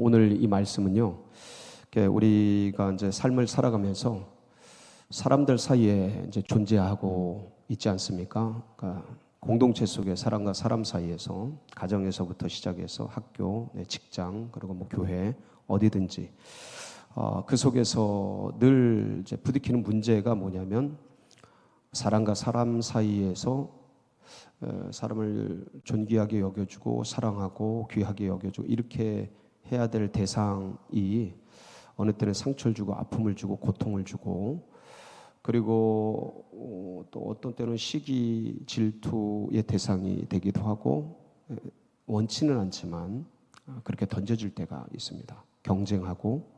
오늘 이 말씀은요, 우리가 이제 삶을 살아가면서 사람들 사이에 이제 존재하고 있지 않습니까? 그러니까 공동체 속에 사람과 사람 사이에서, 가정에서부터 시작해서 학교, 직장, 그리고 뭐 교회, 어디든지 그 속에서 늘 이제 부딪히는 문제가 뭐냐면, 사람과 사람 사이에서 사람을 존귀하게 여겨주고 사랑하고 귀하게 여겨주고 이렇게 해야 될 대상이 어느 때는 상처를 주고 아픔을 주고 고통을 주고, 그리고 또 어떤 때는 시기 질투의 대상이 되기도 하고, 원치는 않지만 그렇게 던져질 때가 있습니다. 경쟁하고,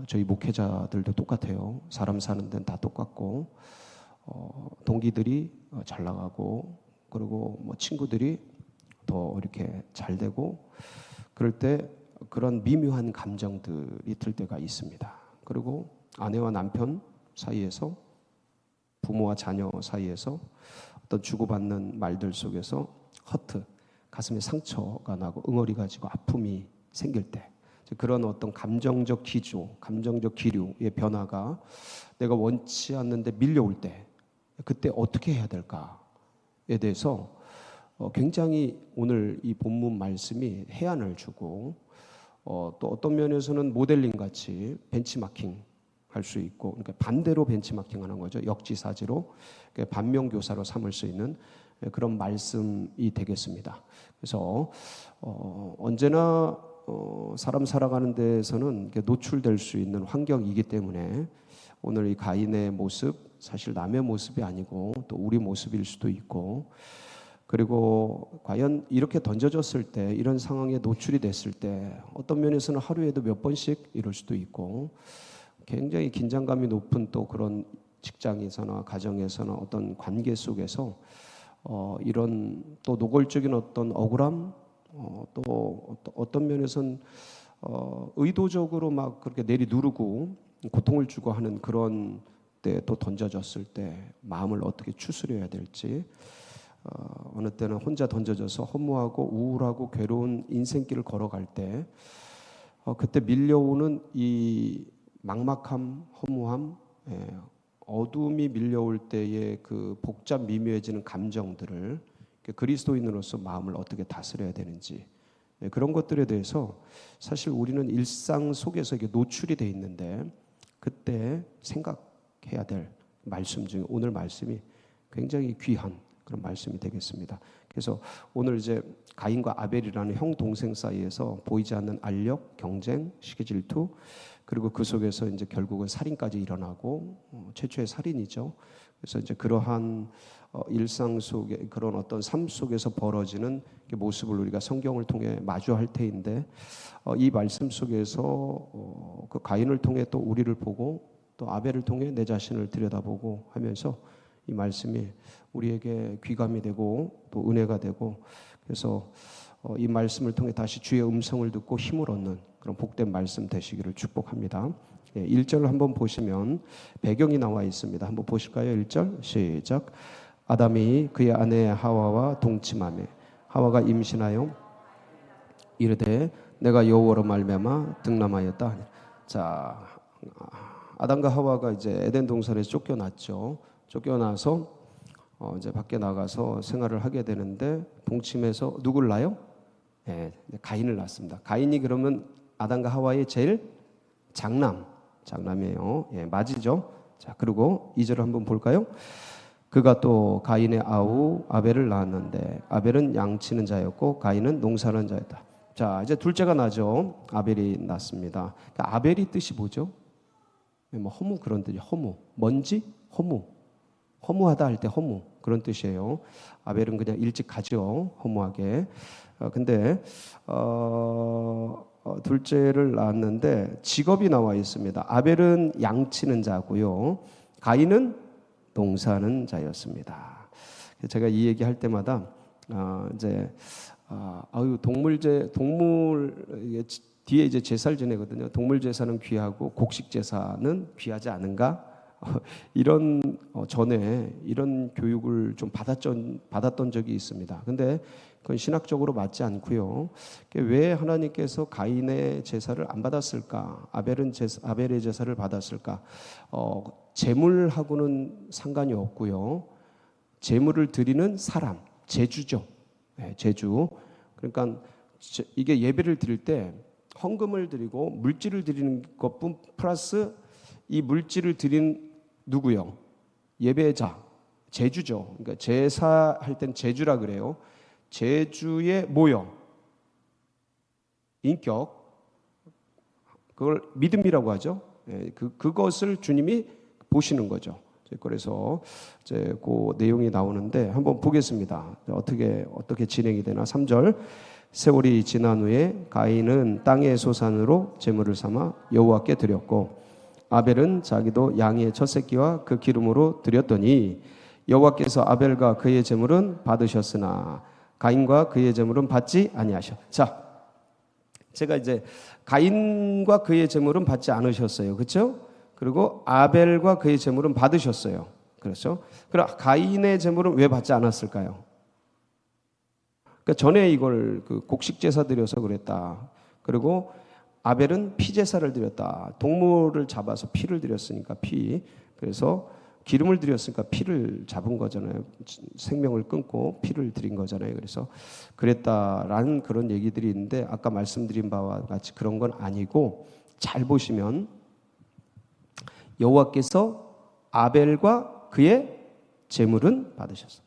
저희 목회자들도 똑같아요. 사람 사는 데는 다 똑같고, 동기들이 잘 나가고, 그리고 뭐 친구들이 더 이렇게 잘 되고, 그럴 때 그런 미묘한 감정들이 들 때가 있습니다. 그리고 아내와 남편 사이에서, 부모와 자녀 사이에서 어떤 주고받는 말들 속에서 허트, 가슴에 상처가 나고 응어리가 지고 아픔이 생길 때, 그런 어떤 감정적 기조, 감정적 기류의 변화가 내가 원치 않는데 밀려올 때, 그때 어떻게 해야 될까에 대해서 굉장히 오늘 이 본문 말씀이 해안을 주고, 또 어떤 면에서는 모델링 같이 벤치마킹 할 수 있고, 그러니까 반대로 벤치마킹 하는 거죠. 역지사지로 반면교사로 삼을 수 있는 그런 말씀이 되겠습니다. 그래서 언제나 사람 살아가는 데에서는 노출될 수 있는 환경이기 때문에, 오늘 이 가인의 모습, 사실 남의 모습이 아니고 또 우리 모습일 수도 있고, 그리고 과연 이렇게 던져졌을 때, 이런 상황에 노출이 됐을 때 어떤 면에서는 하루에도 몇 번씩 이럴 수도 있고, 굉장히 긴장감이 높은 또 그런 직장에서나 가정에서나 어떤 관계 속에서 이런 또 노골적인 어떤 억울함, 또 어떤 면에서는 의도적으로 막 그렇게 내리누르고 고통을 주고 하는 그런 때, 또 던져졌을 때 마음을 어떻게 추스려야 될지, 어느 때는 혼자 던져져서 허무하고 우울하고 괴로운 인생길을 걸어갈 때, 그때 밀려오는 이 막막함, 허무함, 어둠이 밀려올 때의 그 복잡 미묘해지는 감정들을 그리스도인으로서 마음을 어떻게 다스려야 되는지, 그런 것들에 대해서 사실 우리는 일상 속에서 이게 노출이 돼 있는데, 그때 생각해야 될 말씀 중에 오늘 말씀이 굉장히 귀한 그런 말씀이 되겠습니다. 그래서 오늘 이제 가인과 아벨이라는 형 동생 사이에서 보이지 않는 알력, 경쟁, 시기질투, 그리고 그 속에서 이제 결국은 살인까지 일어나고, 최초의 살인이죠. 그래서 이제 그러한 일상 속에, 그런 어떤 삶 속에서 벌어지는 모습을 우리가 성경을 통해 마주할 테인데, 이 말씀 속에서 그 가인을 통해 또 우리를 보고, 또 아벨을 통해 내 자신을 들여다보고 하면서 이 말씀이 우리에게 귀감이 되고 또 은혜가 되고, 그래서 이 말씀을 통해 다시 주의 음성을 듣고 힘을 얻는 그런 복된 말씀 되시기를 축복합니다. 1절을 한번 보시면 배경이 나와 있습니다. 한번 보실까요? 1절 시작. 아담이 그의 아내 하와와 동침하매 하와가 임신하여 이르되 내가 여호와로 말미암아 득남하였다. 자, 아담과 하와가 이제 에덴 동산에서 쫓겨났죠. 쫓겨나서 이제 밖에 나가서 생활을 하게 되는데, 동침해서 누굴 낳아요? 가인을 낳습니다. 가인이 그러면 아담과 하와의 제일 장남이에요. 맞이죠. 자, 그리고 2절을 한번 볼까요? 그가 또 가인의 아우 아벨을 낳았는데 아벨은 양치는 자였고 가인은 농사하는 자였다. 자, 이제 둘째가 나죠. 아벨이 낳습니다. 그러니까 아벨이 뜻이 뭐죠? 뭐 허무, 그런 뜻이 허무, 먼지, 허무하다 할 때 허무, 그런 뜻이에요. 아벨은 그냥 일찍 가죠, 허무하게. 근데 둘째를 낳았는데 직업이 나와 있습니다. 아벨은 양치는 자고요, 가인은 농사하는 자였습니다. 제가 이 얘기 할 때마다 이제 동물 뒤에 이제 제사를 지내거든요. 동물 제사는 귀하고 곡식 제사는 귀하지 않은가 이런 전에 이런 교육을 좀 받았던 적이 있습니다. 근데 그건 신학적으로 맞지 않고요. 왜 하나님께서 가인의 제사를 안 받았을까? 아벨의 제사를 받았을까? 제물하고는 상관이 없고요. 제물을 드리는 사람, 제주죠. 네, 제주. 그러니까 이게 예배를 드릴 때 헌금을 드리고 물질을 드리는 것뿐 플러스 이 물질을 드린 누구요? 예배자, 제주죠. 그러니까 제사할 땐 제주라 그래요. 제주의 모형, 인격, 그걸 믿음이라고 하죠. 그것을 주님이 보시는 거죠. 그래서 이제 그 내용이 나오는데 한번 보겠습니다. 어떻게 진행이 되나. 3절. 세월이 지난 후에 가인은 땅의 소산으로 제물을 삼아 여호와께 드렸고 아벨은 자기도 양의 첫 새끼와 그 기름으로 드렸더니 여호와께서 아벨과 그의 제물은 받으셨으나 가인과 그의 제물은 받지 아니하셨. 자, 제가 이제 가인과 그의 제물은 받지 않으셨어요. 그렇죠? 그리고 아벨과 그의 제물은 받으셨어요. 그렇죠? 그럼 가인의 제물은 왜 받지 않았을까요? 그러니까 전에 이걸 곡식 제사 드려서 그랬다. 그리고 아벨은 피 제사를 드렸다. 동물을 잡아서 피를 드렸으니까 피. 그래서 기름을 드렸으니까 피를 잡은 거잖아요. 생명을 끊고 피를 드린 거잖아요. 그래서 그랬다라는 그런 얘기들이 있는데 아까 말씀드린 바와 같이 그런 건 아니고 잘 보시면 여호와께서 아벨과 그의 제물은 받으셨어요.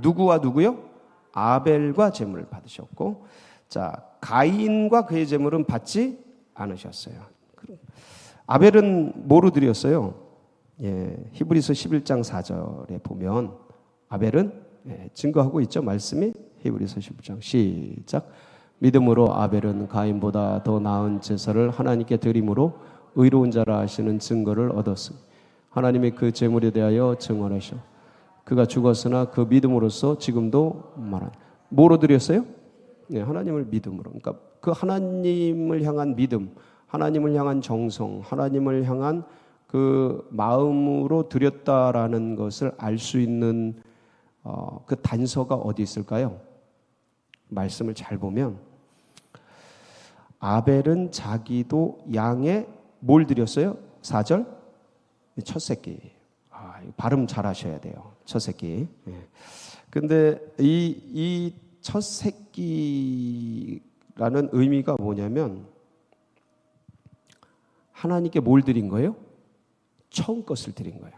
누구와 누구요? 아벨과 제물을 받으셨고, 자 가인과 그의 제물은 받지 않으셨어요. 아벨은 뭐로 드렸어요? 히브리서 11장 4절에 보면 아벨은 증거하고 있죠. 말씀이 히브리서 11장 시작. 믿음으로 아벨은 가인보다 더 나은 제사를 하나님께 드림으로 의로운 자라 하시는 증거를 얻었으니 하나님이 그 제물에 대하여 증언하셔 그가 죽었으나 그 믿음으로써 지금도 말한. 뭐로 드렸어요? 하나님을 믿음으로. 그러니까 그 하나님을 향한 믿음, 하나님을 향한 정성, 하나님을 향한 그 마음으로 드렸다라는 것을 알 수 있는 그 단서가 어디 있을까요? 말씀을 잘 보면 아벨은 자기도 양에 뭘 드렸어요? 4절? 첫 새끼. 발음 잘 하셔야 돼요. 첫 새끼. 근데 이 첫 새끼라는 의미가 뭐냐면 하나님께 뭘 드린 거예요? 처음 것을 드린 거예요.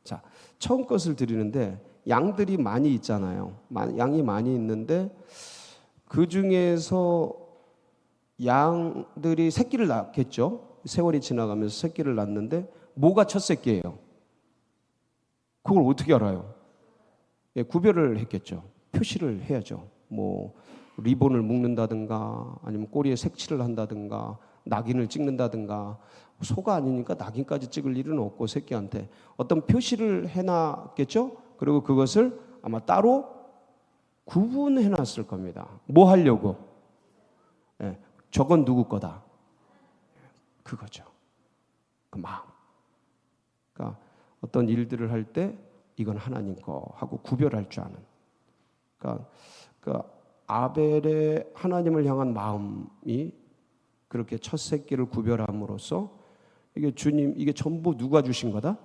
자, 처음 것을 드리는데 양들이 많이 있잖아요. 양이 많이 있는데 그 중에서 양들이 새끼를 낳겠죠. 세월이 지나가면서 새끼를 낳는데 뭐가 첫 새끼예요? 그걸 어떻게 알아요? 구별을 했겠죠. 표시를 해야죠. 뭐 리본을 묶는다든가 아니면 꼬리에 색칠을 한다든가 낙인을 찍는다든가. 소가 아니니까 낙인까지 찍을 일은 없고 새끼한테 어떤 표시를 해놨겠죠. 그리고 그것을 아마 따로 구분해놨을 겁니다. 뭐 하려고? 저건 누구 거다. 그거죠. 그 마음. 그러니까 어떤 일들을 할 때 이건 하나님 거 하고 구별할 줄 아는. 그러니까 아벨의 하나님을 향한 마음이 그렇게 첫 새끼를 구별함으로써 이게 전부 누가 주신 거다?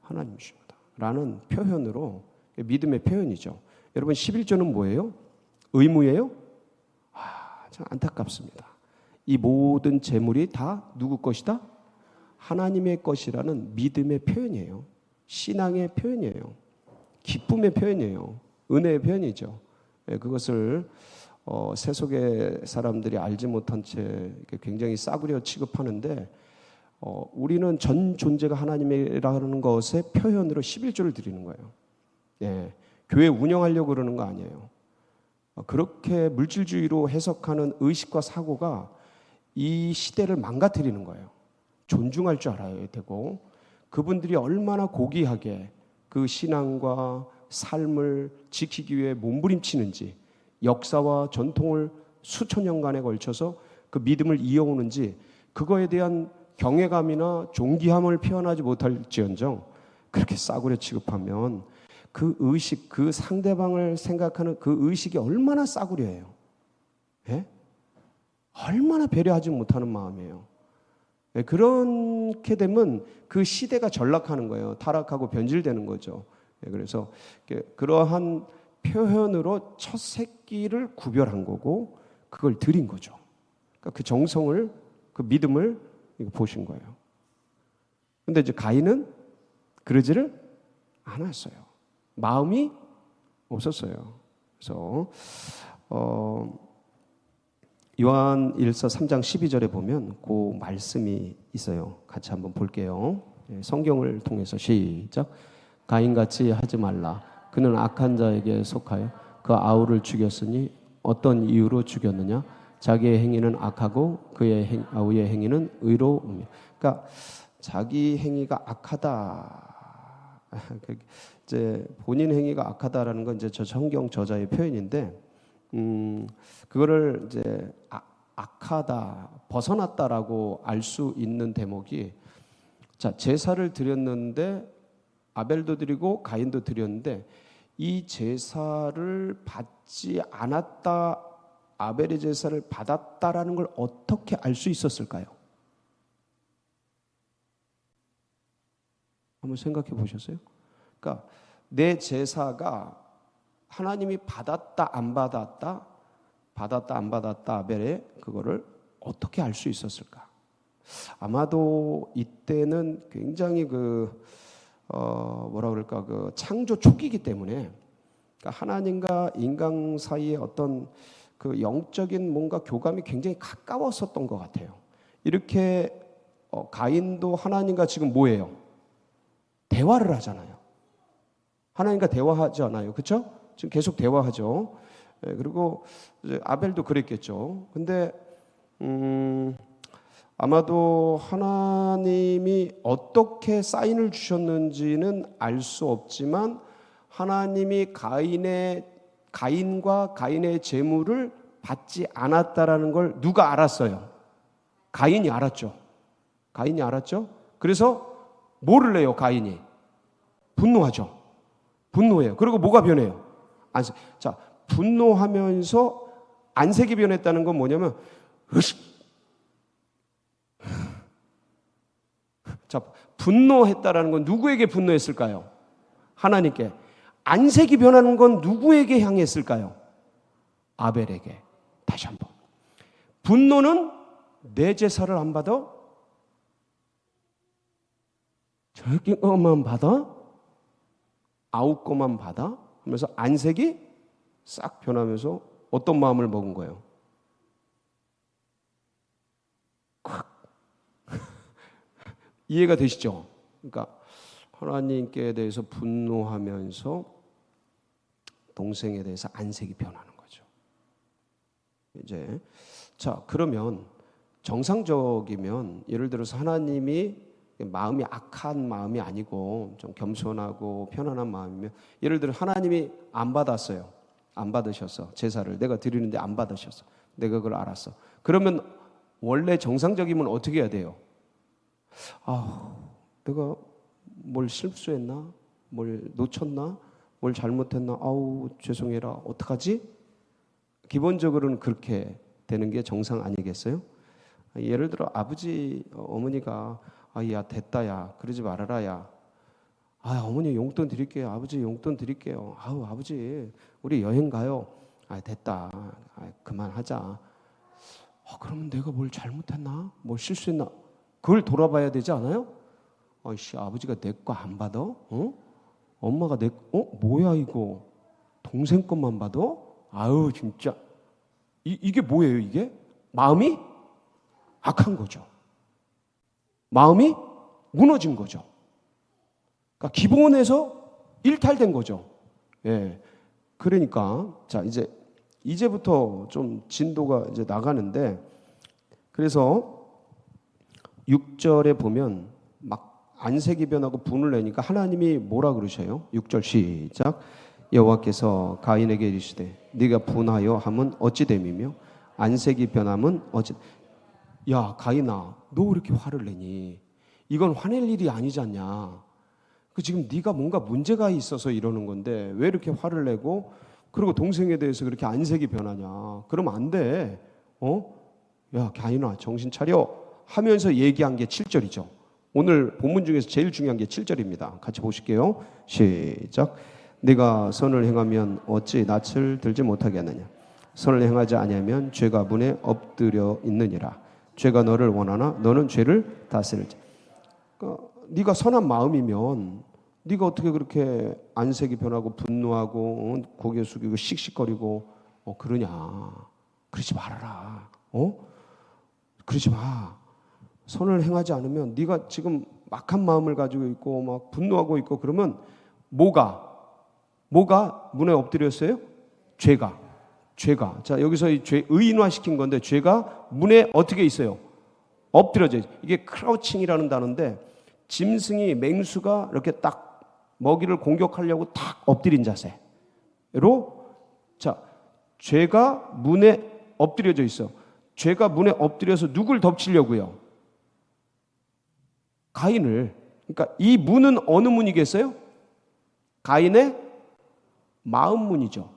하나님 주신 거다. 라는 표현으로 믿음의 표현이죠. 여러분 11조는 뭐예요? 의무예요? 참 안타깝습니다. 이 모든 재물이 다 누구 것이다? 하나님의 것이라는 믿음의 표현이에요. 신앙의 표현이에요. 기쁨의 표현이에요. 은혜의 표현이죠. 그것을 세속의 사람들이 알지 못한 채 굉장히 싸구려 취급하는데 우리는 전 존재가 하나님이라는 것의 표현으로 11조를 드리는 거예요. 교회 운영하려고 그러는 거 아니에요. 그렇게 물질주의로 해석하는 의식과 사고가 이 시대를 망가뜨리는 거예요. 존중할 줄 알아야 되고 그분들이 얼마나 고귀하게 그 신앙과 삶을 지키기 위해 몸부림치는지 역사와 전통을 수천 년간에 걸쳐서 그 믿음을 이어오는지 그거에 대한 경외감이나 존귀함을 표현하지 못할지언정 그렇게 싸구려 취급하면 그 의식, 그 상대방을 생각하는 그 의식이 얼마나 싸구려예요. 예? 얼마나 배려하지 못하는 마음이에요. 예, 그렇게 되면 그 시대가 전락하는 거예요. 타락하고 변질되는 거죠. 예, 그래서 그러한 표현으로 첫 새끼를 구별한 거고 그걸 드린 거죠. 그러니까 그 정성을, 그 믿음을 보신 거예요. 근데 이제 가인은 그러지를 않았어요. 마음이 없었어요. 그래서 요한 1서 3장 12절에 보면 그 말씀이 있어요. 같이 한번 볼게요. 성경을 통해서 시작. 가인같이 하지 말라. 그는 악한 자에게 속하여 그 아우를 죽였으니 어떤 이유로 죽였느냐? 자기의 행위는 악하고 그의 아우의 행위는 의로우며. 그러니까 자기 행위가 악하다. 이제 본인 행위가 악하다라는 건 이제 저 성경 저자의 표현인데, 그거를 이제 악하다, 벗어났다라고 알 수 있는 대목이, 자, 제사를 드렸는데 아벨도 드리고 가인도 드렸는데 이 제사를 받지 않았다, 아벨의 제사를 받았다라는 걸 어떻게 알 수 있었을까요? 한번 생각해 보셨어요? 그러니까 내 제사가 하나님이 받았다 안 받았다, 받았다 안 받았다 아벨의 그거를 어떻게 알 수 있었을까? 아마도 이때는 굉장히 뭐라 그럴까, 그 창조 초기이기 때문에, 그러니까 하나님과 인간 사이의 어떤 그 영적인 뭔가 교감이 굉장히 가까웠었던 것 같아요. 이렇게 가인도 하나님과 지금 뭐예요? 대화를 하잖아요. 하나님과 대화하지 않아요, 그렇죠? 지금 계속 대화하죠. 그리고 이제 아벨도 그랬겠죠. 근데 아마도 하나님이 어떻게 사인을 주셨는지는 알 수 없지만 하나님이 가인과 가인의 재물을 받지 않았다라는 걸 누가 알았어요? 가인이 알았죠. 가인이 알았죠. 그래서 뭐를 내요? 가인이 분노하죠. 분노해요. 그리고 뭐가 변해요? 안색. 자, 분노하면서 안색이 변했다는 건 뭐냐면, 자, 분노했다라는 건 누구에게 분노했을까요? 하나님께. 안색이 변하는 건 누구에게 향했을까요? 아벨에게. 다시 한번. 분노는 내 제사를 안 받아? 저기 것만 받아? 아우 것만 받아? 하면서 안색이 싹 변하면서 어떤 마음을 먹은 거예요? 이해가 되시죠? 그러니까 하나님께 대해서 분노하면서 동생에 대해서 안색이 변하는 거죠. 이제 자, 그러면 정상적이면 예를 들어서 하나님이 마음이 악한 마음이 아니고 좀 겸손하고 편안한 마음이면, 예를 들어 하나님이 안 받았어요. 안 받으셨어. 제사를 내가 드리는데 안 받으셨어. 내가 그걸 알았어. 그러면 원래 정상적이면 어떻게 해야 돼요? 내가 뭘 실수했나? 뭘 놓쳤나? 뭘 잘못했나? 죄송해라. 어떡하지? 기본적으로는 그렇게 되는 게 정상 아니겠어요? 예를 들어 아버지, 어머니가 야 됐다, 야 그러지 말아라, 야 어머니 용돈 드릴게요, 아버지 용돈 드릴게요, 아버지 우리 여행 가요, 됐다, 그만하자. 그러면 내가 뭘 잘못했나? 뭘 실수했나? 그걸 돌아봐야 되지 않아요? 아버지가 내 거 안 받아? 엄마가 뭐야 이거? 동생 것만 받아? 진짜 이게 뭐예요? 이게 마음이 악한 거죠. 마음이 무너진 거죠. 그러니까 기본에서 일탈된 거죠. 예. 그러니까 자, 이제부터 좀 진도가 이제 나가는데, 그래서 6절에 보면 막 안색이 변하고 분을 내니까 하나님이 뭐라 그러셔요? 6절 시작. 여호와께서 가인에게 이르시되 네가 분하여 함은 어찌 됨이며 안색이 변함은 어찌. 야 가인아, 너 왜 이렇게 화를 내니? 이건 화낼 일이 아니지 않냐? 그 지금 네가 뭔가 문제가 있어서 이러는 건데 왜 이렇게 화를 내고, 그리고 동생에 대해서 그렇게 안색이 변하냐? 그러면 안 돼. 야 가인아 정신 차려 하면서 얘기한 게 7절이죠. 오늘 본문 중에서 제일 중요한 게 7절입니다. 같이 보실게요. 시작. 네가 선을 행하면 어찌 낯을 들지 못하게 하느냐? 선을 행하지 아니하면 죄가 문에 엎드려 있느니라. 죄가 너를 원하나 너는 죄를 다스릴지. 그러니까 네가 선한 마음이면 네가 어떻게 그렇게 안색이 변하고 분노하고 고개 숙이고 씩씩거리고 그러냐? 그러지 말아라. 그러지 마. 선을 행하지 않으면 네가 지금 막한 마음을 가지고 있고 막 분노하고 있고 그러면 뭐가 문에 엎드렸어요? 죄가. 자, 여기서 이 죄 의인화시킨 건데 죄가 문에 어떻게 있어요? 엎드려져 있어요. 이게 크라우칭이라는 단어인데 짐승이 맹수가 이렇게 딱 먹이를 공격하려고 딱 엎드린 자세로, 자, 죄가 문에 엎드려져 있어. 죄가 문에 엎드려서 누굴 덮치려고요? 가인을. 그러니까 이 문은 어느 문이겠어요? 가인의 마음 문이죠.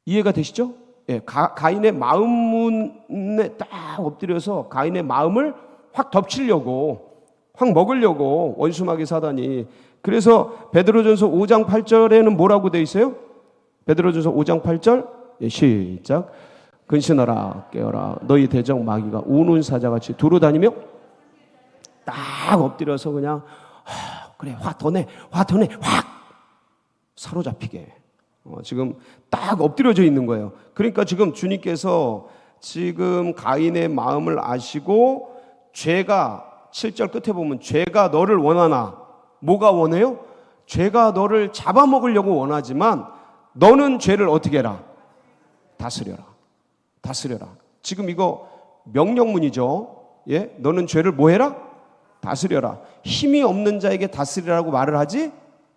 이해가 되시죠? 예, 가인의 마음 문에 딱 엎드려서 가인의 마음을 확 덮치려고, 확 먹으려고 원수마귀 사단이. 그래서 베드로전서 5장 8절에는 뭐라고 돼 있어요? 베드로전서 5장 8절, 예, 시작. 근신하라 깨어라 너희 대적 마귀가 우는 사자같이 두루 다니며, 딱 엎드려서 그냥 그래 화 더 내 확 사로잡히게 지금 딱 엎드려져 있는 거예요. 그러니까 지금 주님께서 지금 가인의 마음을 아시고, 죄가 7절 끝에 보면 죄가 너를 원하나, 뭐가 원해요? 죄가 너를 잡아먹으려고 원하지만 너는 죄를 어떻게 해라? 다스려라. 지금 이거 명령문이죠. 예? 너는 죄를 뭐 해라? 다스려라. 힘이 없는 자에게 다스리라고 말을 하지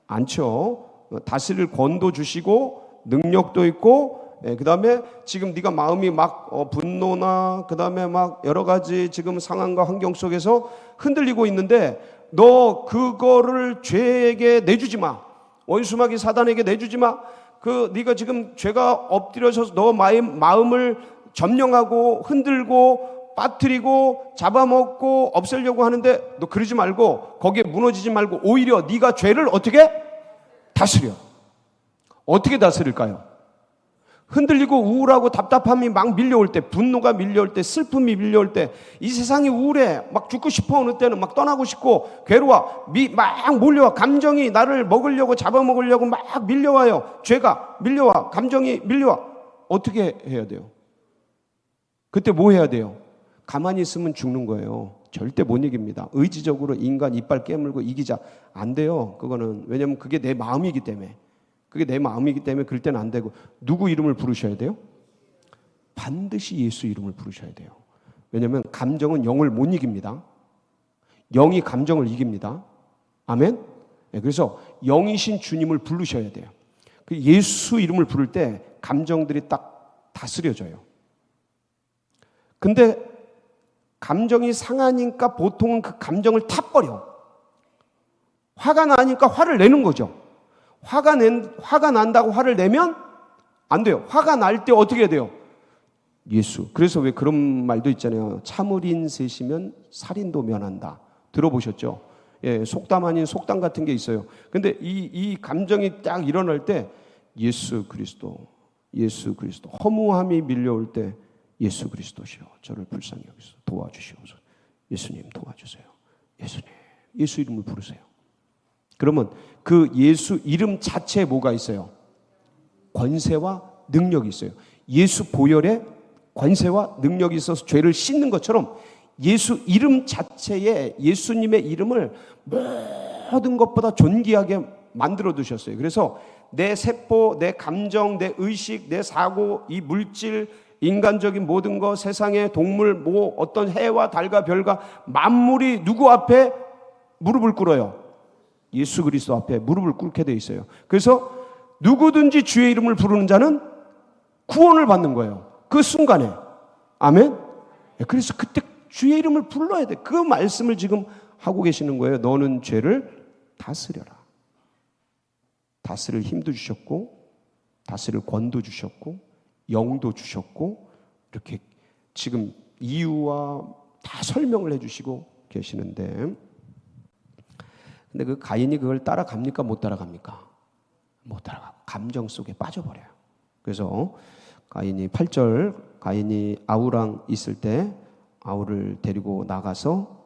않죠. 다스릴 권도 주시고 능력도 있고, 그 다음에 지금 네가 마음이 막 분노나 그 다음에 막 여러 가지 지금 상황과 환경 속에서 흔들리고 있는데 너 그거를 죄에게 내주지 마. 원수마귀 사단에게 내주지 마. 네가 지금 죄가 엎드려서 너 마음을 점령하고 흔들고 빠뜨리고 잡아먹고 없애려고 하는데 너 그러지 말고, 거기에 무너지지 말고 오히려 네가 죄를 어떻게 다스려. 어떻게 다스릴까요? 흔들리고 우울하고 답답함이 막 밀려올 때, 분노가 밀려올 때, 슬픔이 밀려올 때, 이 세상이 우울해, 막 죽고 싶어 어느 때는 막 떠나고 싶고 괴로워, 막 몰려와. 감정이 나를 먹으려고 잡아먹으려고 막 밀려와요. 죄가 밀려와, 감정이 밀려와. 어떻게 해야 돼요? 그때 뭐 해야 돼요? 가만히 있으면 죽는 거예요. 절대 못 이깁니다. 의지적으로 인간 이빨 깨물고 이기자, 안 돼요. 그거는. 왜냐면 그게 내 마음이기 때문에. 그럴 때는 안 되고. 누구 이름을 부르셔야 돼요? 반드시 예수 이름을 부르셔야 돼요. 왜냐면 감정은 영을 못 이깁니다. 영이 감정을 이깁니다. 아멘? 네, 그래서 영이신 주님을 부르셔야 돼요. 예수 이름을 부를 때 감정들이 딱 다스려져요. 근데 감정이 상하니까 보통은 그 감정을 타버려. 화가 나니까 화를 내는 거죠. 화가 난다고 화를 내면 안 돼요. 화가 날 때 어떻게 해야 돼요? 예수. 그래서 왜 그런 말도 있잖아요. 참을인 셋이면 살인도 면한다. 들어보셨죠? 예, 속담 아닌 속담 같은 게 있어요. 근데 이 감정이 딱 일어날 때 예수 그리스도, 허무함이 밀려올 때 예수 그리스도시여 저를 불쌍히 여기서 도와주시옵소서. 예수님 도와주세요. 예수 이름을 부르세요. 그러면 그 예수 이름 자체에 뭐가 있어요? 권세와 능력이 있어요. 예수 보혈에 권세와 능력이 있어서 죄를 씻는 것처럼 예수 이름 자체에 예수님의 이름을 모든 것보다 존귀하게 만들어 두셨어요. 그래서 내 세포, 내 감정, 내 의식, 내 사고, 이 물질, 인간적인 모든 것, 세상의 동물, 어떤 해와 달과 별과 만물이 누구 앞에 무릎을 꿇어요? 예수 그리스도 앞에 무릎을 꿇게 돼 있어요. 그래서 누구든지 주의 이름을 부르는 자는 구원을 받는 거예요. 그 순간에. 아멘? 그래서 그때 주의 이름을 불러야 돼. 그 말씀을 지금 하고 계시는 거예요. 너는 죄를 다스려라. 다스릴 힘도 주셨고, 다스릴 권도 주셨고, 영도 주셨고, 이렇게 지금 이유와 다 설명을 해주시고 계시는데, 근데 그 가인이 그걸 따라갑니까? 못 따라갑니까? 못 따라가고 감정 속에 빠져버려요. 그래서 가인이 8절, 가인이 아우랑 있을 때 아우를 데리고 나가서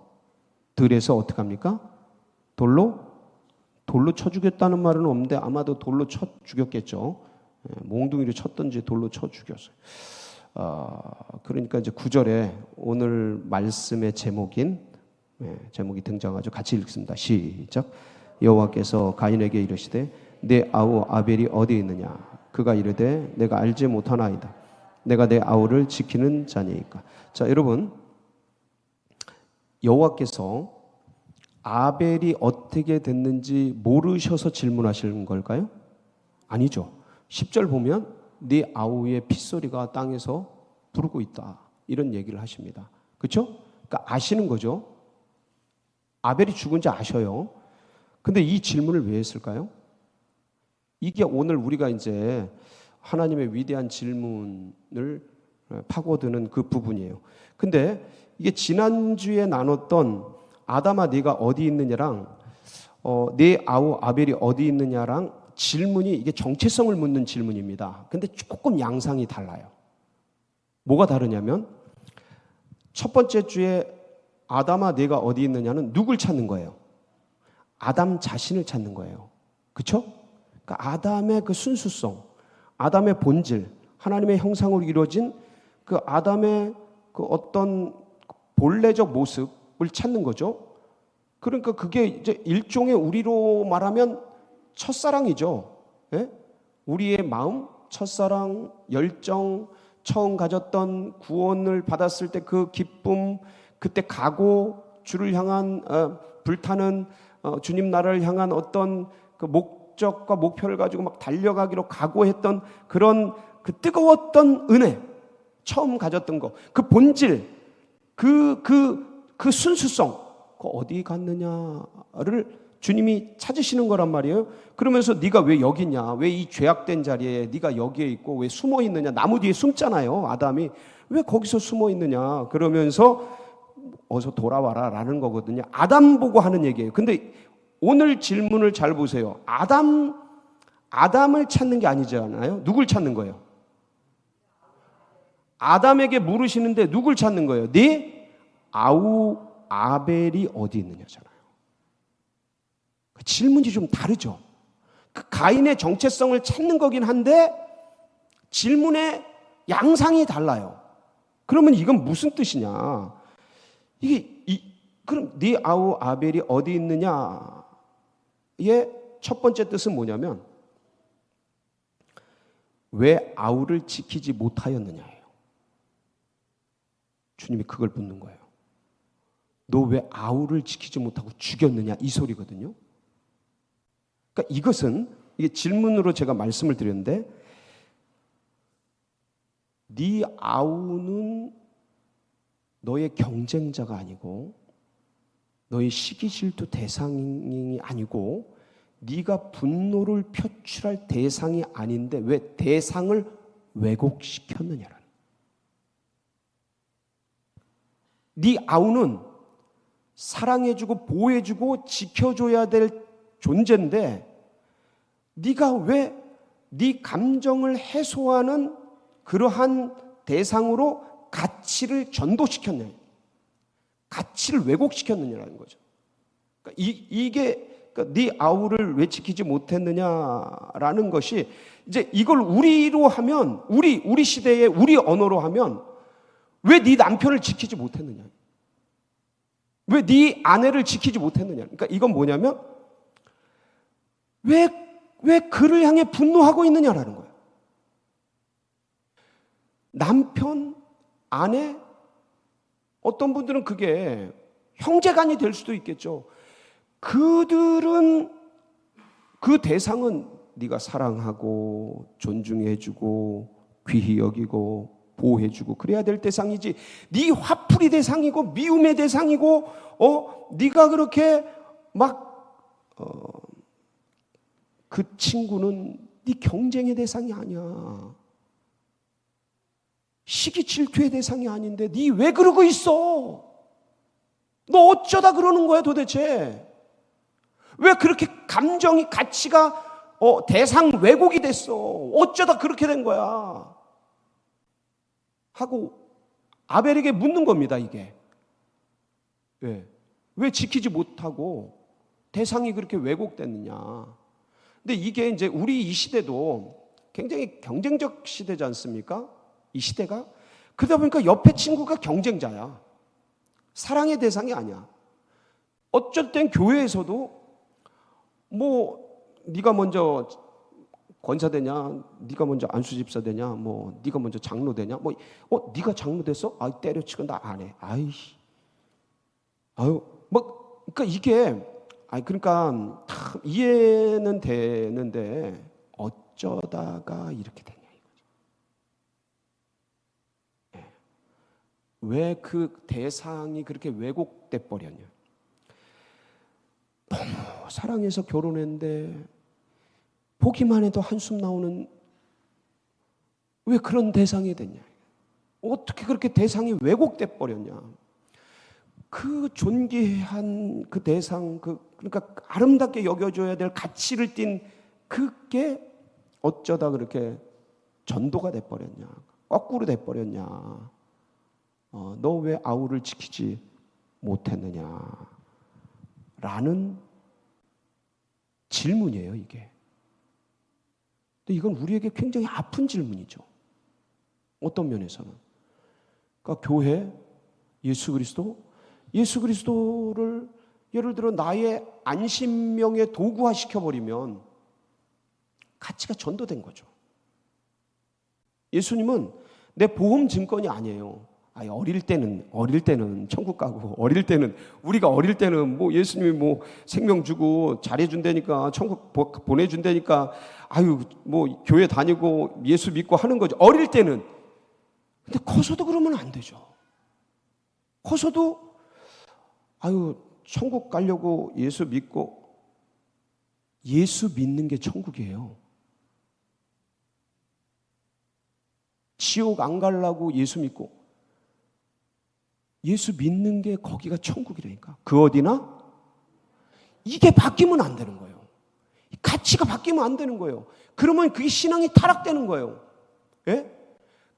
들에서 어떻게 합니까? 돌로 쳐 죽였다는 말은 없는데 아마도 돌로 쳐 죽였겠죠. 몽둥이로 쳤던지 돌로 쳐 죽였어요. 그러니까 이제 9절에 오늘 말씀의 제목이 등장하죠. 같이 읽습니다. 시작. 여호와께서 가인에게 이르시되 내 아우 아벨이 어디 있느냐? 그가 이르되 내가 알지 못하나이다. 내가 내 아우를 지키는 자니이까. 자, 여러분, 여호와께서 아벨이 어떻게 됐는지 모르셔서 질문하시는 걸까요? 아니죠. 10절 보면 네 아우의 핏소리가 땅에서 부르고 있다, 이런 얘기를 하십니다. 그렇죠? 그러니까 아시는 거죠. 아벨이 죽은지 아셔요. 근데 이 질문을 왜 했을까요? 이게 오늘 우리가 이제 하나님의 위대한 질문을 파고드는 그 부분이에요. 근데 이게 지난주에 나눴던 아담아 네가 어디 있느냐랑 네 아우 아벨이 어디 있느냐랑 질문이 이게 정체성을 묻는 질문입니다. 근데 조금 양상이 달라요. 뭐가 다르냐면 첫 번째 주에 아담아 네가 어디 있느냐는 누굴 찾는 거예요? 아담 자신을 찾는 거예요. 그렇죠? 그러니까 아담의 그 순수성, 아담의 본질, 하나님의 형상으로 이루어진 그 아담의 그 어떤 본래적 모습을 찾는 거죠. 그러니까 그게 이제 일종의 우리로 말하면 첫사랑이죠. 예? 우리의 마음, 첫사랑, 열정, 처음 가졌던 구원을 받았을 때 그 기쁨, 그때 각오, 주를 향한 불타는 주님 나라를 향한 어떤 그 목적과 목표를 가지고 막 달려가기로 각오했던 그런 그 뜨거웠던 은혜, 처음 가졌던 거, 그 본질, 그 순수성, 그 어디 갔느냐를 주님이 찾으시는 거란 말이에요. 그러면서 네가 왜 여기 있냐, 왜 이 죄악된 자리에 네가 여기에 있고 왜 숨어 있느냐, 나무 뒤에 숨잖아요. 아담이 왜 거기서 숨어 있느냐, 그러면서 어서 돌아와라 라는 거거든요. 아담 보고 하는 얘기예요. 근데 오늘 질문을 잘 보세요. 아담을 찾는 게 아니잖아요. 누굴 찾는 거예요? 아담에게 물으시는데 누굴 찾는 거예요? 네 아우 아벨이 어디 있느냐잖아요. 그 질문이 좀 다르죠. 그 가인의 정체성을 찾는 거긴 한데 질문의 양상이 달라요. 그러면 이건 무슨 뜻이냐? 그럼 네 아우 아벨이 어디 있느냐의 첫 번째 뜻은 뭐냐면 왜 아우를 지키지 못하였느냐예요. 주님이 그걸 묻는 거예요. 너 왜 아우를 지키지 못하고 죽였느냐, 이 소리거든요. 그러니까 이것은 이게 질문으로 제가 말씀을 드렸는데 네 아우는 너의 경쟁자가 아니고 너의 시기 질투 대상이 아니고 네가 분노를 표출할 대상이 아닌데 왜 대상을 왜곡시켰느냐라는. 네 아우는 사랑해주고 보호해주고 지켜줘야 될 존재인데 네가 왜 네 감정을 해소하는 그러한 대상으로 가치를 전도시켰느냐, 가치를 왜곡시켰느냐라는 거죠. 그러니까 이게 그러니까 네 아우를 왜 지키지 못했느냐라는 것이 이제 이걸 우리로 하면 우리 시대에 우리 언어로 하면 왜 네 남편을 지키지 못했느냐, 왜 네 아내를 지키지 못했느냐. 그러니까 이건 뭐냐면 왜 그를 향해 분노하고 있느냐라는 거예요. 남편, 아내, 어떤 분들은 그게 형제간이 될 수도 있겠죠. 그들은 그 대상은 네가 사랑하고 존중해주고 귀히 여기고 보호해주고 그래야 될 대상이지. 네 화풀이 대상이고 미움의 대상이고 네가 그렇게 그 친구는 네 경쟁의 대상이 아니야. 시기 질투의 대상이 아닌데 네 왜 그러고 있어? 너 어쩌다 그러는 거야 도대체? 왜 그렇게 감정이 가치가 대상 왜곡이 됐어? 어쩌다 그렇게 된 거야? 하고 아벨에게 묻는 겁니다. 이게 왜 지키지 못하고 대상이 그렇게 왜곡됐느냐? 근데 이게 이제 우리 이 시대도 굉장히 경쟁적 시대지 않습니까? 이 시대가 그러다 보니까 옆에 친구가 경쟁자야. 사랑의 대상이 아니야. 어쩔 땐 교회에서도 네가 먼저 권사 되냐, 네가 먼저 안수집사 되냐, 네가 먼저 장로 되냐, 네가 장로 됐어? 때려치고 나 안 해. 그러니까 이게 그러니까 참 이해는 되는데 어쩌다가 이렇게 되냐 이거지. 왜 그 대상이 그렇게 왜곡돼 버렸냐? 너무 사랑해서 결혼했는데 보기만 해도 한숨 나오는 왜 그런 대상이 됐냐? 어떻게 그렇게 대상이 왜곡돼 버렸냐? 그 존귀한 그 대상, 그러니까 아름답게 여겨줘야 될 가치를 띤 그게 어쩌다 그렇게 전도가 돼 버렸냐? 거꾸로 돼 버렸냐? 너 왜 아우를 지키지 못했느냐? 라는 질문이에요, 이게. 근데 이건 우리에게 굉장히 아픈 질문이죠. 어떤 면에서는. 그러니까 교회, 예수 그리스도를 예를 들어 나의 안심명의 도구화 시켜버리면 가치가 전도된 거죠. 예수님은 내 보험 증권이 아니에요. 어릴 때는 천국 가고, 우리가 어릴 때는 예수님이 생명 주고 잘해준다니까, 천국 보내준다니까, 교회 다니고 예수 믿고 하는 거죠. 어릴 때는. 근데 커서도 그러면 안 되죠. 커서도, 천국 가려고 예수 믿고, 예수 믿는 게 천국이에요. 지옥 안 가려고 예수 믿고, 예수 믿는 게 거기가 천국이라니까. 그 어디나? 이게 바뀌면 안 되는 거예요. 가치가 바뀌면 안 되는 거예요. 그러면 그게 신앙이 타락되는 거예요. 예?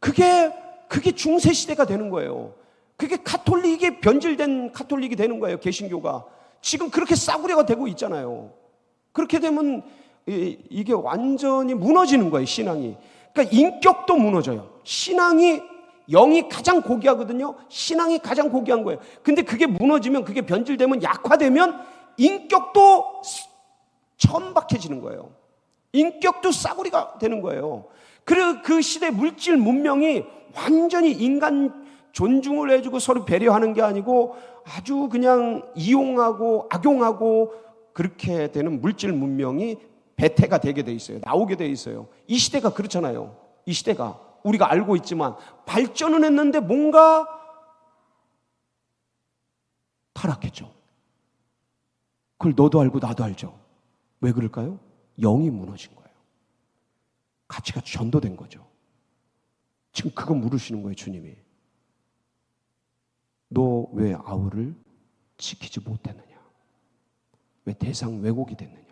그게 중세시대가 되는 거예요. 그게 가톨릭이 변질된 가톨릭이 되는 거예요. 개신교가. 지금 그렇게 싸구려가 되고 있잖아요. 그렇게 되면 이게 완전히 무너지는 거예요. 신앙이. 그러니까 인격도 무너져요. 영이 가장 고귀하거든요. 신앙이 가장 고귀한 거예요. 근데 그게 무너지면, 그게 변질되면, 약화되면 인격도 천박해지는 거예요. 인격도 싸구리가 되는 거예요. 그리고 그 시대 물질 문명이 완전히 인간 존중을 해주고 서로 배려하는 게 아니고 아주 그냥 이용하고 악용하고 그렇게 되는 물질 문명이 배태가 되게 돼 있어요. 나오게 돼 있어요. 이 시대가 그렇잖아요. 이 시대가. 우리가 알고 있지만 발전은 했는데 뭔가 타락했죠. 그걸 너도 알고 나도 알죠. 왜 그럴까요? 영이 무너진 거예요. 가치가 전도된 거죠. 지금 그거 물으시는 거예요, 주님이. 너 왜 아우를 지키지 못했느냐? 왜 대상 왜곡이 됐느냐?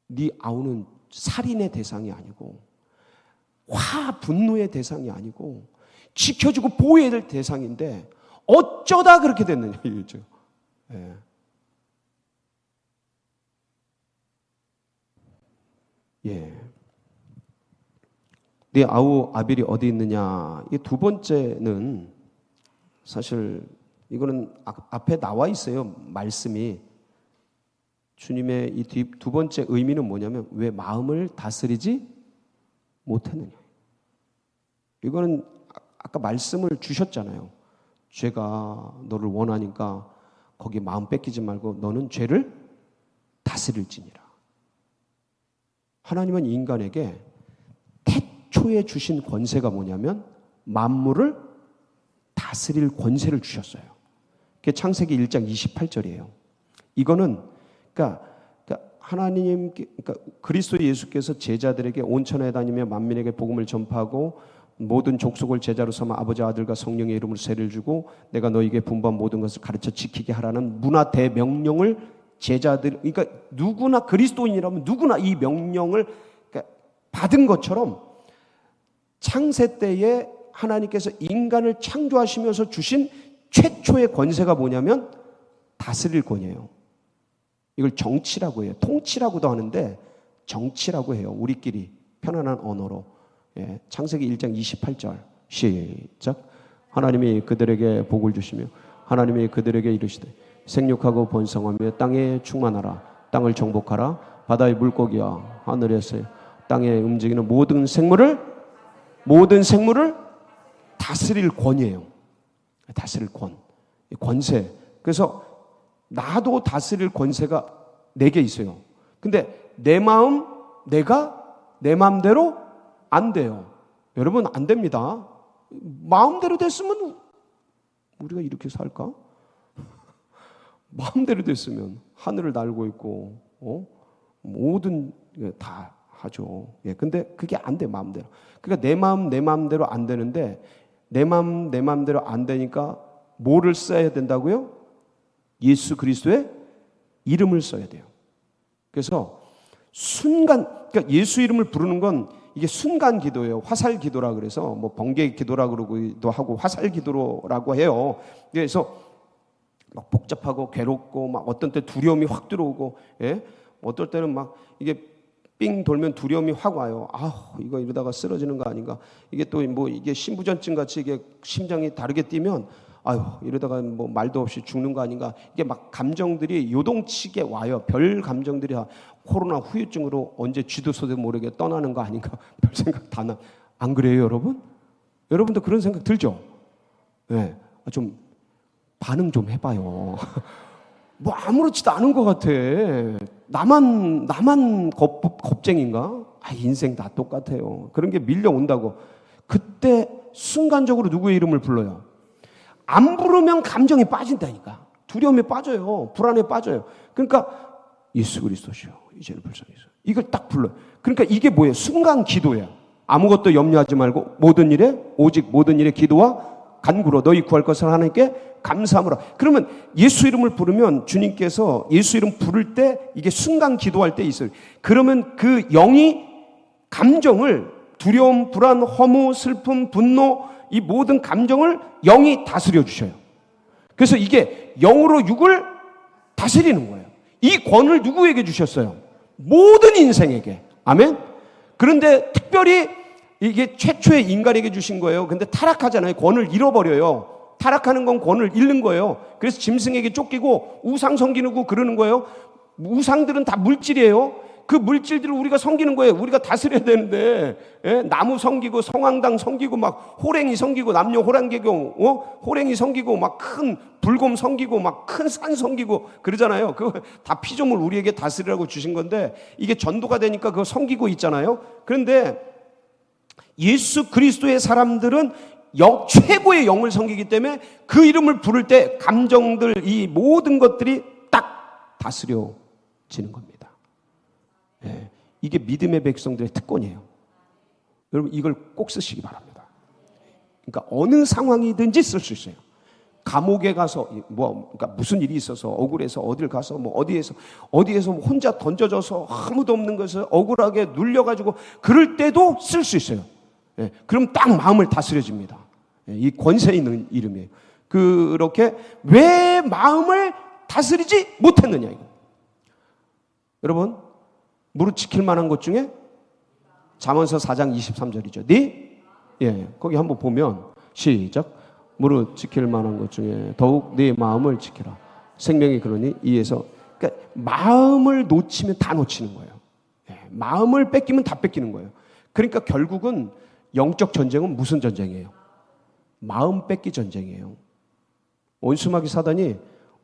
네 아우는 살인의 대상이 아니고 분노의 대상이 아니고 지켜주고 보호해야 될 대상인데 어쩌다 그렇게 됐느냐 이거죠. 예. 네 아우 아벨이 어디 있느냐? 이 두 번째는 사실 이거는 앞에 나와 있어요. 말씀이. 주님의 이 두 번째 의미는 뭐냐면 왜 마음을 다스리지 못했느냐. 이거는 아까 말씀을 주셨잖아요. 죄가 너를 원하니까 거기 마음 뺏기지 말고 너는 죄를 다스릴지니라. 하나님은 인간에게 최초에 주신 권세가 뭐냐면 만물을 다스릴 권세를 주셨어요. 그게 창세기 1장 28절이에요. 이거는 그러니까 하나님, 그러니까 그리스도 예수께서 제자들에게 온 천하에 다니며 만민에게 복음을 전파하고 모든 족속을 제자로 삼아 아버지 아들과 성령의 이름으로 세를 주고 내가 너에게 분부한 모든 것을 가르쳐 지키게 하라는 문화 대명령을 제자들, 그러니까 누구나 그리스도인이라면 누구나 이 명령을 받은 것처럼 창세 때에 하나님께서 인간을 창조하시면서 주신 최초의 권세가 뭐냐면 다스릴 권이에요. 이걸 정치라고 해요. 통치라고도 하는데 정치라고 해요. 우리끼리 편안한 언어로. 예, 창세기 1장 28절 시작. 하나님이 그들에게 복을 주시며 하나님이 그들에게 이르시되 생육하고 번성하며 땅에 충만하라. 땅을 정복하라. 바다의 물고기와 하늘에서 땅에 움직이는 모든 생물을 다스릴 권이에요. 다스릴 권세. 그래서 나도 다스릴 권세가 내게 있어요. 근데 내 마음, 내가 내 마음대로 안 돼요. 여러분, 안 됩니다. 마음대로 됐으면 우리가 이렇게 살까? 마음대로 됐으면 하늘을 날고 있고 모든 다 하죠. 예, 근데 그게 안 돼, 마음대로. 그러니까 내 마음 내 마음대로 안 되는데 내 마음 내 마음대로 안 되니까 뭐를 써야 된다고요? 예수 그리스도의 이름을 써야 돼요. 그래서 그러니까 예수 이름을 부르는 건 이게 순간 기도예요. 화살 기도라 그래서 뭐 번개 기도라 그러기도 하고 화살 기도라고 해요. 그래서 막 복잡하고 괴롭고 막 어떤 때 두려움이 확 들어오고, 예? 어떨 때는 막 이게 삥 돌면 두려움이 확 와요. 이거 이러다가 쓰러지는 거 아닌가? 이게 또 뭐 이게 신부전증 같이 이게 심장이 다르게 뛰면 이러다가 뭐 말도 없이 죽는 거 아닌가? 이게 막 감정들이 요동치게 와요. 별 감정들이 코로나 후유증으로 언제 쥐도서도 모르게 떠나는 거 아닌가? 별 생각 다 나. 안 그래요, 여러분? 여러분도 그런 생각 들죠? 네, 좀 반응 좀 해봐요. 뭐 아무렇지도 않은 것 같아. 나만 겁쟁인가? 인생 다 똑같아요. 그런 게 밀려온다고. 그때 순간적으로 누구의 이름을 불러요? 안 부르면 감정에 빠진다니까. 두려움에 빠져요. 불안에 빠져요. 그러니까 예수 그리스도시요 이제는 불쌍해서 이걸 딱 불러요. 그러니까 이게 뭐예요? 순간 기도야. 아무것도 염려하지 말고 오직 모든 일에 기도와 간구로 너희 구할 것을 하나님께 감사하므라. 그러면 예수 이름을 부르면 주님께서 예수 이름 부를 때 이게 순간 기도할 때 있어요. 그러면 그 영이 감정을 두려움, 불안, 허무, 슬픔, 분노 이 모든 감정을 영이 다스려 주셔요. 그래서 이게 영으로 육을 다스리는 거예요. 이 권을 누구에게 주셨어요? 모든 인생에게. 아멘. 그런데 특별히 이게 최초의 인간에게 주신 거예요. 근데 타락하잖아요. 권을 잃어버려요. 타락하는 건 권을 잃는 거예요. 그래서 짐승에게 쫓기고 우상 섬기고 그러는 거예요. 우상들은 다 물질이에요. 그 물질들을 우리가 섬기는 거예요. 우리가 다스려야 되는데, 예? 나무 섬기고 성황당 섬기고 막 호랭이 섬기고 남녀 호랑개교, 호랭이 섬기고 막 큰 불곰 섬기고 막 큰 산 섬기고 그러잖아요. 그거 다 피조물 우리에게 다스리라고 주신 건데 이게 전도가 되니까 그거 섬기고 있잖아요. 그런데 예수 그리스도의 사람들은 최고의 영을 섬기기 때문에 그 이름을 부를 때 감정들 이 모든 것들이 딱 다스려지는 겁니다. 네, 이게 믿음의 백성들의 특권이에요. 여러분 이걸 꼭 쓰시기 바랍니다. 그러니까 어느 상황이든지 쓸 수 있어요. 감옥에 가서 그러니까 무슨 일이 있어서 억울해서 어딜 가서 어디에서 혼자 던져져서 아무도 없는 것을 억울하게 눌려가지고 그럴 때도 쓸 수 있어요. 네, 그럼 딱 마음을 다스려집니다. 네, 이 권세 있는 이름이에요. 그렇게 왜 마음을 다스리지 못했느냐 이거. 여러분 무릇 지킬 만한 것 중에 잠언서 4장 23절이죠. 예, 거기 한번 보면 시작. 무릇 지킬 만한 것 중에 더욱 네 마음을 지키라. 생명이 그러니 이에서. 그러니까 마음을 놓치면 다 놓치는 거예요. 예, 마음을 뺏기면 다 뺏기는 거예요. 그러니까 결국은 영적 전쟁은 무슨 전쟁이에요? 마음 뺏기 전쟁이에요. 원수마귀 사단이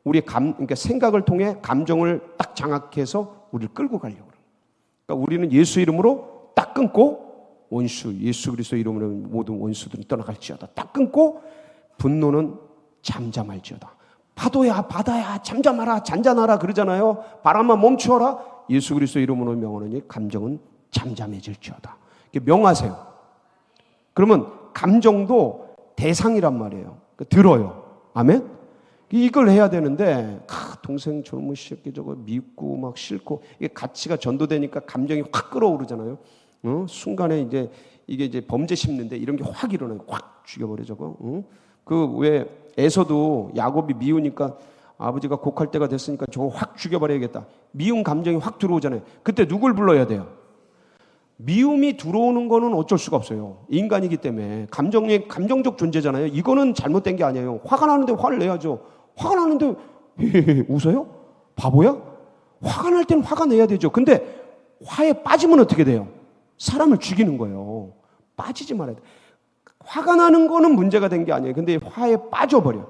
우리의 그러니까 생각을 통해 감정을 딱 장악해서 우리를 끌고 가려고 그래요. 그러니까 우리는 예수 이름으로 딱 끊고 원수 예수 그리스도 이름으로 모든 원수들은 떠나갈지어다. 딱 끊고 분노는 잠잠할지어다. 파도야 바다야 잠잠하라 잔잔하라 그러잖아요. 바람아 멈추어라. 예수 그리스도 이름으로 명하노니 감정은 잠잠해질지어다. 명하세요. 그러면 감정도 대상이란 말이에요. 들어요. 아멘? 이걸 해야 되는데 동생 젊은 새끼 저거 밉고 막 싫고 이게 가치가 전도되니까 감정이 확 끌어오르잖아요. 순간에 이게 이제 범죄 심는데 이런 게 확 일어나요. 확 죽여버려 저거. 그 왜 에서도 야곱이 미우니까 아버지가 곡할 때가 됐으니까 저거 확 죽여버려야겠다. 미운 감정이 확 들어오잖아요. 그때 누굴 불러야 돼요? 미움이 들어오는 거는 어쩔 수가 없어요. 인간이기 때문에 감정적 존재잖아요. 이거는 잘못된 게 아니에요. 화가 나는데 화를 내야죠. 화가 나는데 웃어요? 바보야? 화가 날 때는 화가 내야 되죠. 근데 화에 빠지면 어떻게 돼요? 사람을 죽이는 거예요. 빠지지 말아야 돼. 화가 나는 거는 문제가 된 게 아니에요. 근데 화에 빠져버려.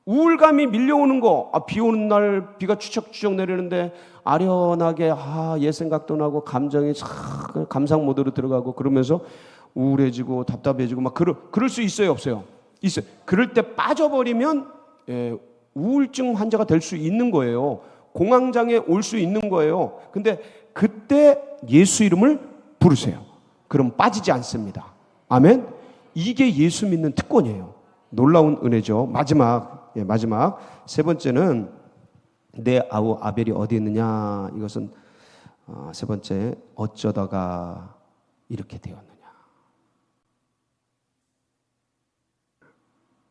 우울감이 밀려오는 거, 비 오는 날 비가 추적추적 내리는데 아련하게 옛 생각도 나고 감정이 감상 모드로 들어가고 그러면서 우울해지고 답답해지고 막 그럴 수 있어요, 없어요? 있어요. 그럴 때 빠져버리면 우울증 환자가 될 수 있는 거예요. 공황장애 올 수 있는 거예요. 근데 그때 예수 이름을 부르세요. 그럼 빠지지 않습니다. 아멘? 이게 예수 믿는 특권이에요. 놀라운 은혜죠. 마지막 세 번째는 내 아우 아벨이 어디 있느냐. 이것은 세 번째, 어쩌다가 이렇게 되었느냐.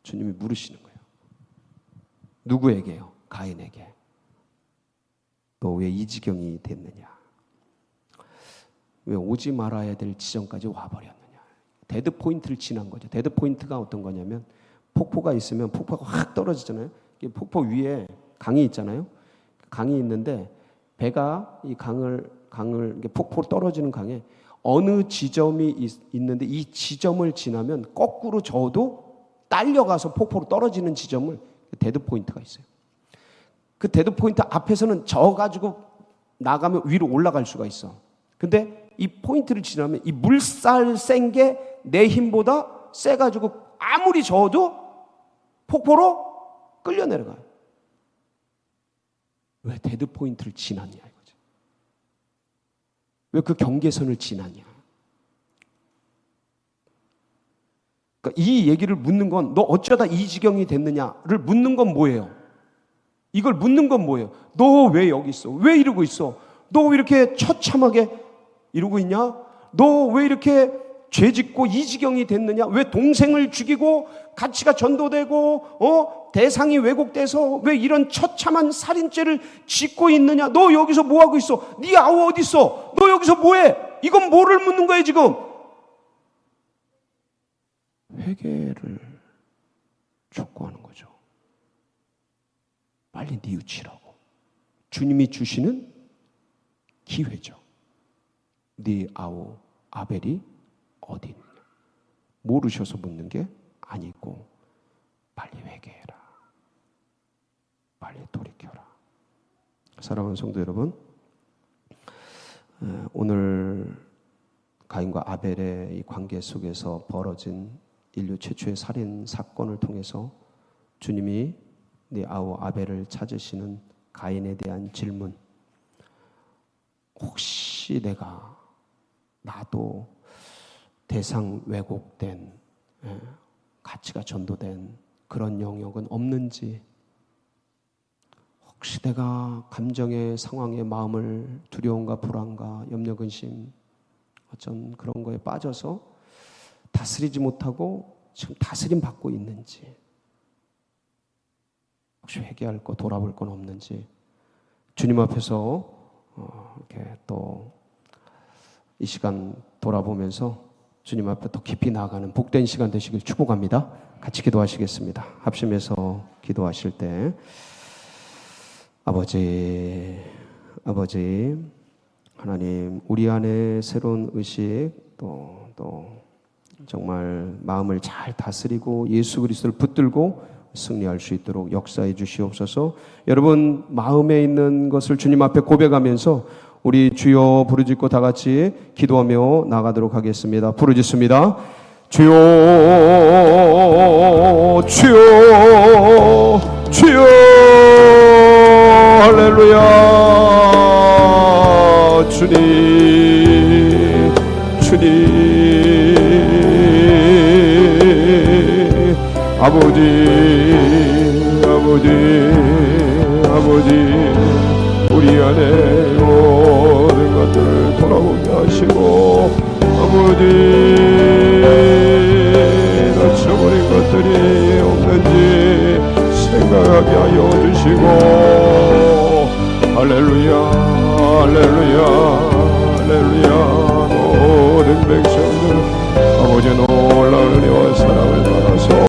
주님이 물으시는 거예요. 누구에게요? 가인에게. 너 왜 이 지경이 됐느냐? 왜 오지 말아야 될 지점까지 와버렸느냐? 데드 포인트를 지난 거죠. 데드 포인트가 어떤 거냐면 폭포가 있으면 폭포가 확 떨어지잖아요. 폭포 위에 강이 있잖아요. 강이 있는데 배가 이 강을 폭포로 떨어지는 강에 어느 지점이 있는데 이 지점을 지나면 거꾸로 저어도 딸려가서 폭포로 떨어지는 지점을 데드 포인트가 있어요. 그 데드 포인트 앞에서는 저어가지고 나가면 위로 올라갈 수가 있어. 근데 이 포인트를 지나면 이 물살 센 게 내 힘보다 세가지고 아무리 저어도 폭포로 끌려 내려가요. 왜 데드 포인트를 지났냐 이거죠. 왜 그 경계선을 지났냐. 그러니까 이 얘기를 묻는 건 너 어쩌다 이 지경이 됐느냐를 묻는 건 뭐예요? 이걸 묻는 건 뭐예요? 너 왜 여기 있어? 왜 이러고 있어? 너 왜 이렇게 처참하게 이러고 있냐? 너 왜 이렇게 죄 짓고 이 지경이 됐느냐? 왜 동생을 죽이고 가치가 전도되고 대상이 왜곡돼서 왜 이런 처참한 살인죄를 짓고 있느냐? 너 여기서 뭐 하고 있어? 네 아우 어디 있어? 너 여기서 뭐해? 이건 뭐를 묻는 거예요 지금? 회개를 촉구하는 거죠. 빨리 뉘우치라고. 주님이 주시는 기회죠. 네 아우 아벨이 어디 있느냐. 모르셔서 묻는 게 아니고 빨리 회개해라. 빨리 돌이켜라. 사랑하는 성도 여러분, 오늘 가인과 아벨의 이 관계 속에서 벌어진 인류 최초의 살인 사건을 통해서 주님이 네 아우 아벨을 찾으시는 가인에 대한 질문, 혹시 나도 대상 왜곡된 가치가 전도된 그런 영역은 없는지, 혹시 내가 감정의 상황에 마음을 두려움과 불안과 염려 근심 어떤 그런 거에 빠져서 다스리지 못하고 지금 다스림 받고 있는지, 혹시 회개할 거 돌아볼 건 없는지 주님 앞에서 이렇게 또 이 시간 돌아보면서 주님 앞에 더 깊이 나아가는 복된 시간 되시길 축복합니다. 같이 기도하시겠습니다. 합심해서 기도하실 때 아버지 하나님, 우리 안에 새로운 의식 또 정말 마음을 잘 다스리고 예수 그리스도를 붙들고 승리할 수 있도록 역사해 주시옵소서. 여러분 마음에 있는 것을 주님 앞에 고백하면서 우리 주여 부르짖고 다 같이 기도하며 나가도록 하겠습니다. 부르짖습니다. 주여, 주여, 주여, 할렐루야. 주님, 주님, 아버지, 아버지, 아버지, 우리 안에 모든 것들을 돌아보게 하시고, 아버지, 놓쳐버린 것들이 없는지 생각하게 하여 주시고, 할렐루야, 할렐루야, 할렐루야. 모든 백성들 아버지 놀라운 은혜와 사랑